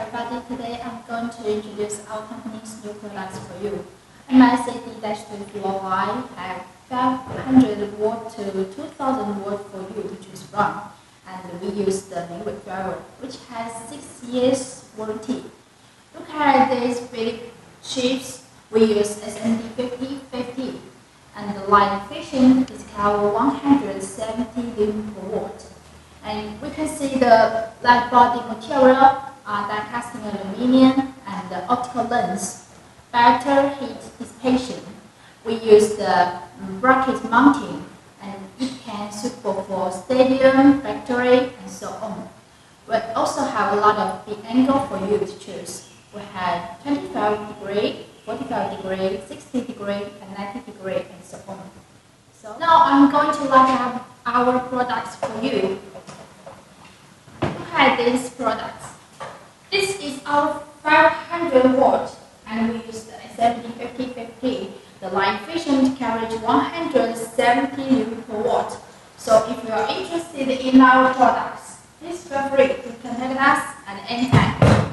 everybody, today I'm going to introduce our company's new products for you. MFL-D-2 floor line have 500 watt to 2000 watt for you to choose from. And we use the liquid driver, which has 6 years warranty. Look at these Philip chips. We use SMD5050, and the line efficient is cover 170 lumen per watt. And we can see the light body material, die-casting aluminum, and the optical lens. Better heat dissipation. We use the bracket mounting, and it can suitable for stadium, factory, and so on. We also have a lot of big angle for you to choose. We have 25 degree, 45 degree, 60 degree, and 90 degree, and so on. So now I'm going to look up our products for you. Look at these products. This is our 500 watt, and we use the SMD5050. The line efficient carries 170 lumen per watt. So if you are interested in our products, please feel free to contact us at any time.